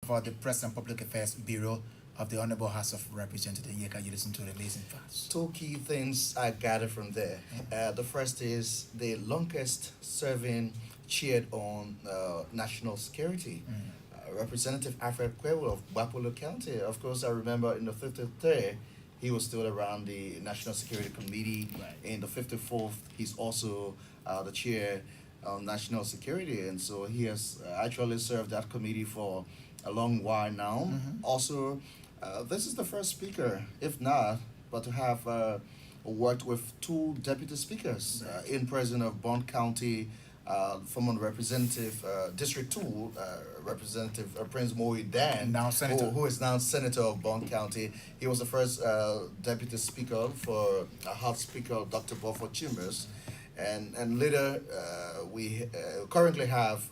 for the Press and Public Affairs Bureau of the Honorable House of Representatives. Here, can you listen to the amazing facts? Two key things I gather from there. The first is the longest serving chair on national security. Representative Alfred Quevel of Bapolo County. Of course, I remember in the 53rd, he was still around the National Security Committee. Right. In the 54th, he's also the chair on national security. And so he has actually served that committee for a long while now. Also, this is the first speaker, if not, but to have worked with two deputy speakers in president of Bond County, former representative, District 2, Representative Prince Moe Dan, Now Senator. who is now Senator of Bond County. He was the first deputy speaker for House Speaker Dr. Beaufort Chambers. And later, we currently have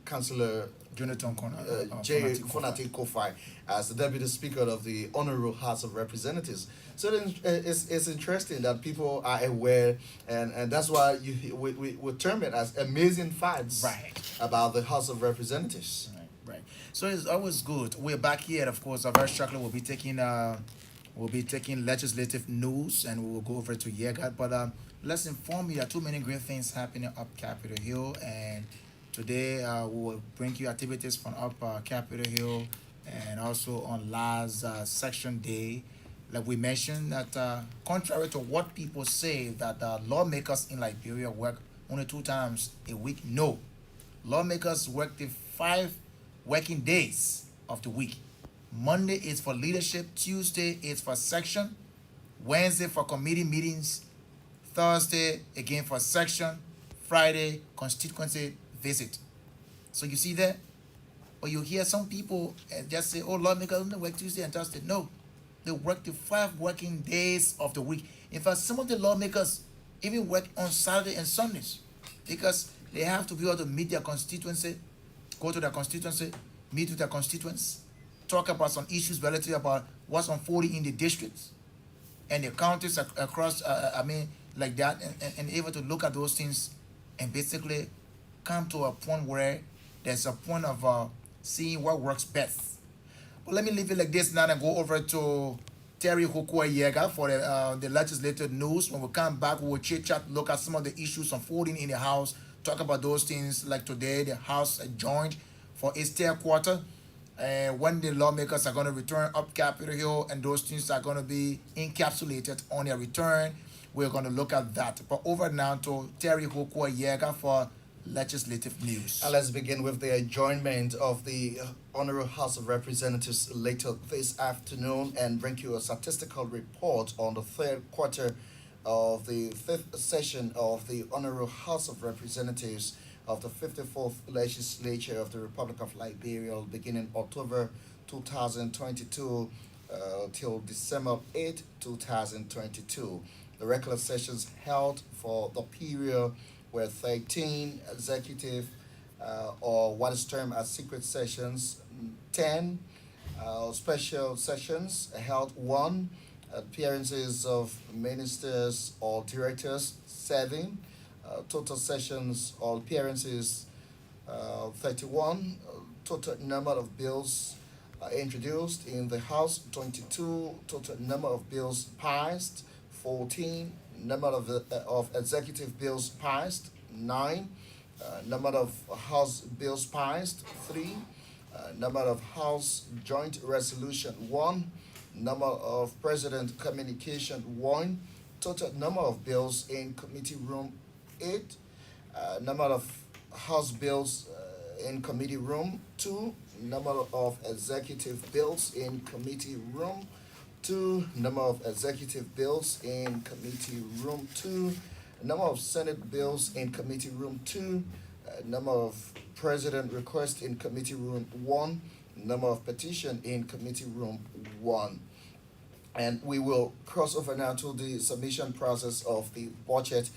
Councillor Jonathan Connor. J. Fonate Kofai as the Deputy Speaker of the Honorable House of Representatives. So then it's interesting that people are aware, and that's why we term it as amazing facts Right. about the House of Representatives. Right. So it's always good. We're back here, and of course, very shortly we'll be taking legislative news, and we will go over to Yegat. But let's inform you there are too many great things happening up Capitol Hill, and today we will bring you activities from up Capitol Hill, and also on last section day. Like we mentioned that contrary to what people say that lawmakers in Liberia work only 2 times a week, no. Lawmakers work the 5 working days of the week. Monday is for leadership, Tuesday is for section, Wednesday for committee meetings, Thursday again for section, Friday constituency visit. So you see that? Or you hear some people just say, oh, lawmakers don't work Tuesday and Thursday. No, they work the 5 working days of the week. In fact, some of the lawmakers even work on Saturday and Sundays because they have to be able to meet their constituency, go to their constituency, meet with their constituents, talk about some issues relative about what's unfolding in the districts and the counties across, like that, and able to look at those things and basically come to a point where there's a point of seeing what works best. But let me leave it like this now and go over to Terry Hokua Yega for the legislative news. When we come back, we will chit chat, look at some of the issues unfolding in the House, talk about those things like today, the House adjourned for its third quarter. And when the lawmakers are going to return up Capitol Hill and those things are going to be encapsulated on their return, we're going to look at that. But over now to Terry Hokua Yega for legislative news. And let's begin with the adjournment of the Honorable House of Representatives later this afternoon and bring you a statistical report on the third quarter of the 5th session of the Honorable House of Representatives of the 54th Legislature of the Republic of Liberia beginning October 2022 till December 8, 2022. The regular sessions held for the period were 13 executive or what is termed as secret sessions, 10 special sessions held, 1 appearances of ministers or directors, 7 total sessions or appearances, 31 total number of bills introduced in the House, 22 total number of bills passed, 14 number of executive bills passed, 9 number of House bills passed, 3 number of House joint resolution, 1 number of President communication, 1 total number of bills in committee room, 8 number of House bills in committee room, 2 number of executive bills in committee room, 2 number of executive bills in committee room, 2 number of Senate bills in committee room, 2 number of President request in committee room, 1 number of petition in committee room, 1. And we will cross over now to the submission process of the budget.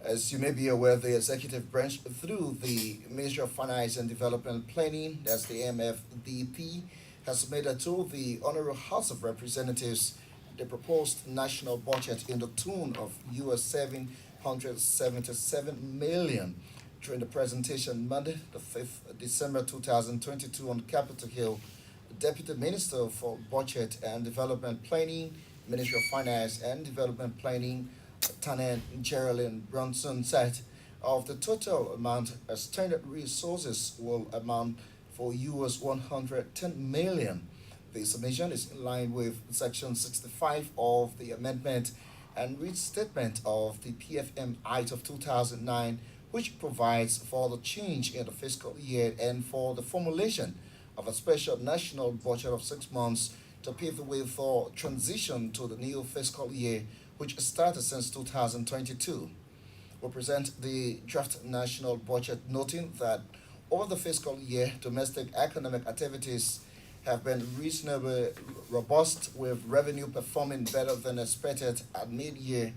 As you may be aware, the executive branch, through the Ministry of Finance and Development Planning, that's the MFDP, has submitted to the Honorable House of Representatives the proposed national budget in the tune of US $777 million During the presentation Monday, the 5th December 2022 on Capitol Hill, the Deputy Minister for Budget and Development Planning, Ministry of Finance and Development Planning, Lieutenant Geraldine Bronson said of the total amount standard resources will amount for US 110 million. The submission is in line with Section 65 of the amendment and restatement of the PFM Act of 2009, which provides for the change in the fiscal year and for the formulation of a special national budget of 6 months to pave the way for transition to the new fiscal year, which started since 2022. We present the draft national budget, noting that over the fiscal year, domestic economic activities have been reasonably robust, with revenue performing better than expected at mid year,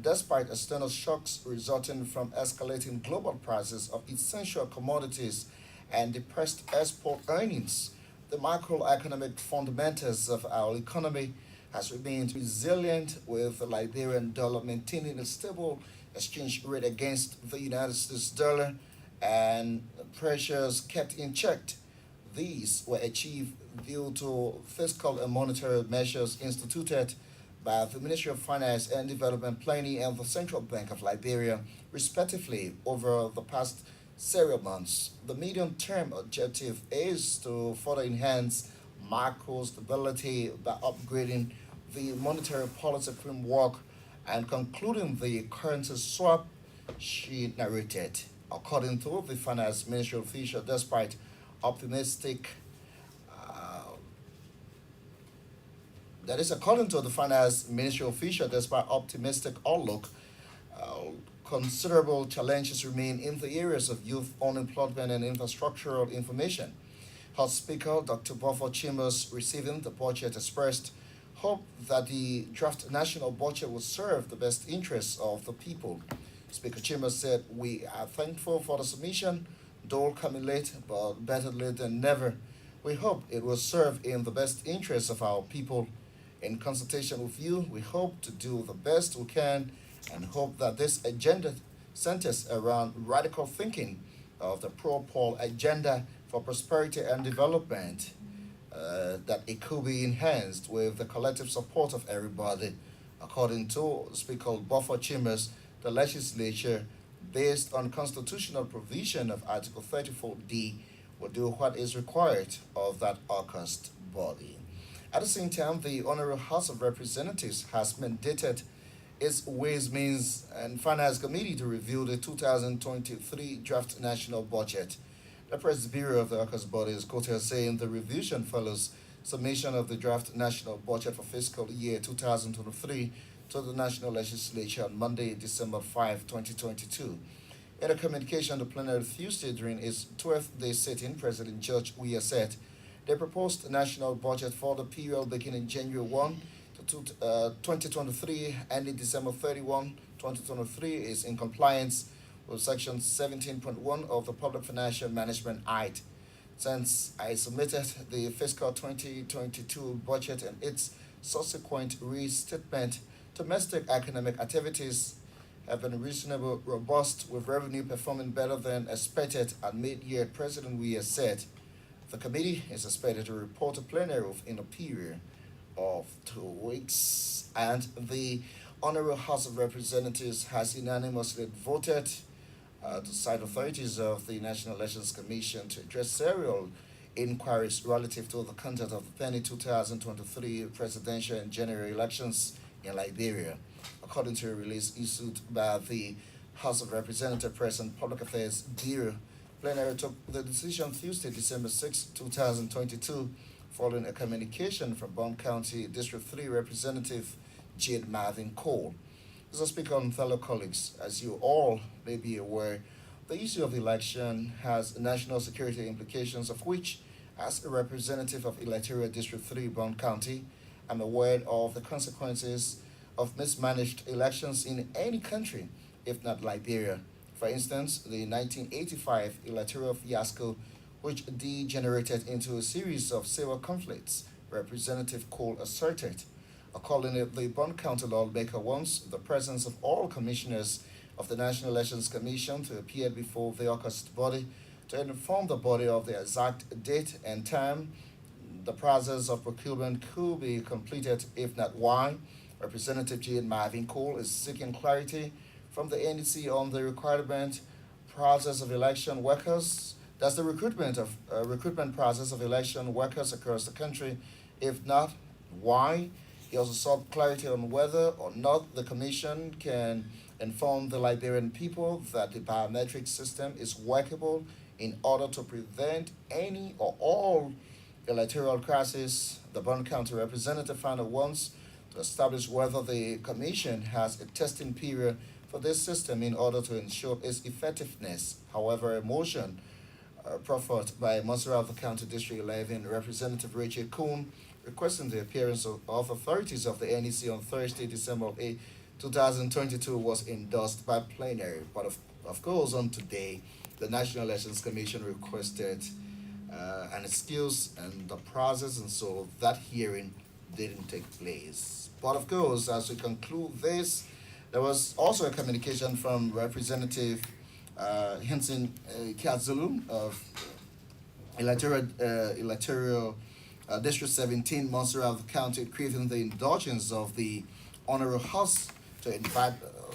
despite external shocks resulting from escalating global prices of essential commodities and depressed export earnings. The macroeconomic fundamentals of our economy has remained resilient, with the Liberian dollar maintaining a stable exchange rate against the United States dollar and pressures kept in check. These were achieved due to fiscal and monetary measures instituted by the Ministry of Finance and Development Planning and the Central Bank of Liberia, respectively, over the past several months. The medium term objective is to further enhance macro stability by upgrading the monetary policy framework and concluding the currency swap, she narrated. According to the finance ministry official, despite optimistic, uh, that is according to the finance ministry official, despite optimistic outlook, uh, considerable challenges remain in the areas of youth unemployment and infrastructural information. House Speaker Dr. Buffer Chambers, receiving the budget, expressed hope that the draft national budget will serve the best interests of the people. Speaker Chambers said, "We are thankful for the submission, though coming late, but better late than never. We hope it will serve in the best interests of our people. In consultation with you, we hope to do the best we can and hope that this agenda centers around radical thinking of the pro-Paul agenda for prosperity and development, that it could be enhanced with the collective support of everybody." According to Speaker Buffer Chambers, the legislature, based on constitutional provision of Article 34D, will do what is required of that august body. At the same time, the Honorable House of Representatives has mandated its Ways, Means and Finance Committee to review the 2023 draft national budget. The Press Bureau of the August body is quoted as saying the revision follows submission of the draft national budget for fiscal year 2023 to the National Legislature on Monday, December 5, 2022. In a communication to plenary Tuesday during its 12th day sitting, President George Weah said the proposed national budget for the period beginning January 1 to 2023 ending December 31, 2023 is in compliance with Section 17.1 of the Public Financial Management Act. Since I submitted the fiscal 2022 budget and its subsequent restatement, domestic economic activities have been reasonably robust, with revenue performing better than expected at mid-year, President Weah said. The committee is expected to report to plenary in a period of 2 weeks, and the Honorable House of Representatives has unanimously voted to cite authorities of the National Elections Commission to address several inquiries relative to the conduct of the pending 2023 presidential and general elections in Liberia. According to a release issued by the House of Representatives Press and Public Affairs Bureau, plenary took the decision Tuesday, December 6, 2022, following a communication from Bond County District 3 Representative Jade Marvin Cole. Mr. Speaker and fellow colleagues, as you all may be aware, the issue of the election has national security implications, of which, as a representative of Electoral District 3 Bond County, I'm aware of the consequences of mismanaged elections in any country, if not Liberia. For instance, the 1985 electoral fiasco, which degenerated into a series of civil conflicts, Representative Cole asserted. Accordingly, the Bond County lawmaker wants the presence of all commissioners of the National Elections Commission to appear before the August body to inform the body of the exact date and time the process of procurement could be completed, if not why. Representative Jane Marvin Cole is seeking clarity from the NEC on the requirement process of election workers. Does the recruitment process of election workers across the country? If not, why? He also sought clarity on whether or not the commission can inform the Liberian people that the biometric system is workable in order to prevent any or all electoral crisis. The Bond County representative found wants to establish whether the commission has a testing period for this system in order to ensure its effectiveness. However, a motion proffered by Monserrat County District 11 Representative Rachel Kuhn requesting the appearance of authorities of the NEC on Thursday, December 8, 2022 was endorsed by plenary. But of course, on today, the National Elections Commission requested an excuse and the process, and so that hearing didn't take place. But of course, as we conclude this, there was also a communication from Representative Henson Kazulu of electoral District 17, Monserrat County, craving the indulgence of the Honorable House to invite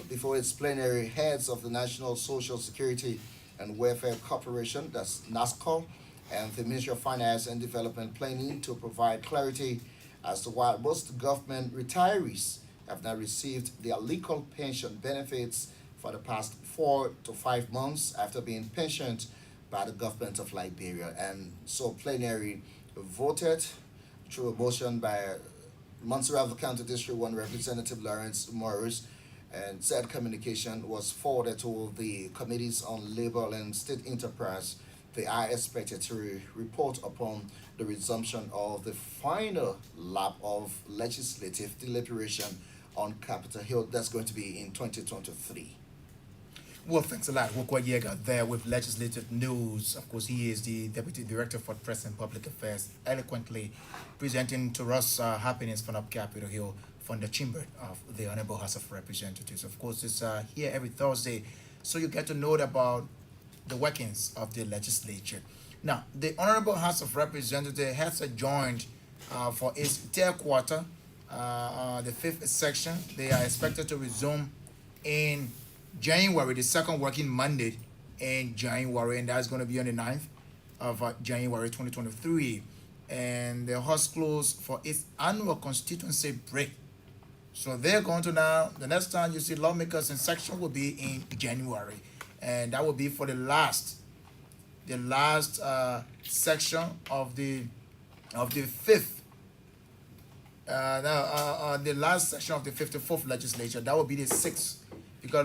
before its plenary heads of the National Social Security and Welfare Corporation, that's NASCO, and the Ministry of Finance and Development Planning to provide clarity as to why most government retirees have not received their legal pension benefits for the past 4 to 5 months after being pensioned by the government of Liberia. And so plenary voted through a motion by Montserrat County District 1 Representative Lawrence Morris, and said communication was forwarded to the Committees on Labor and State Enterprise. They are expected to report upon the resumption of the final lap of legislative deliberation on Capitol Hill. That's going to be in 2023. Well, thanks a lot. Wokwa Yega there with legislative news. Of course, he is the Deputy Director for Press and Public Affairs, eloquently presenting to us happenings from up Capitol Hill from the chamber of the Honorable House of Representatives. Of course, it's here every Thursday, so you get to know about the workings of the legislature. Now, the Honorable House of Representatives has adjourned for its third quarter, the fifth section. They are expected to resume in January, the second working Monday in January, and that's going to be on the 9th of January 2023. And the House closed for its annual constituency break. So they're going to now, the next time you see lawmakers in section will be in January. And that will be for the last section of the fifth, the last section of the 54th legislature. That will be the sixth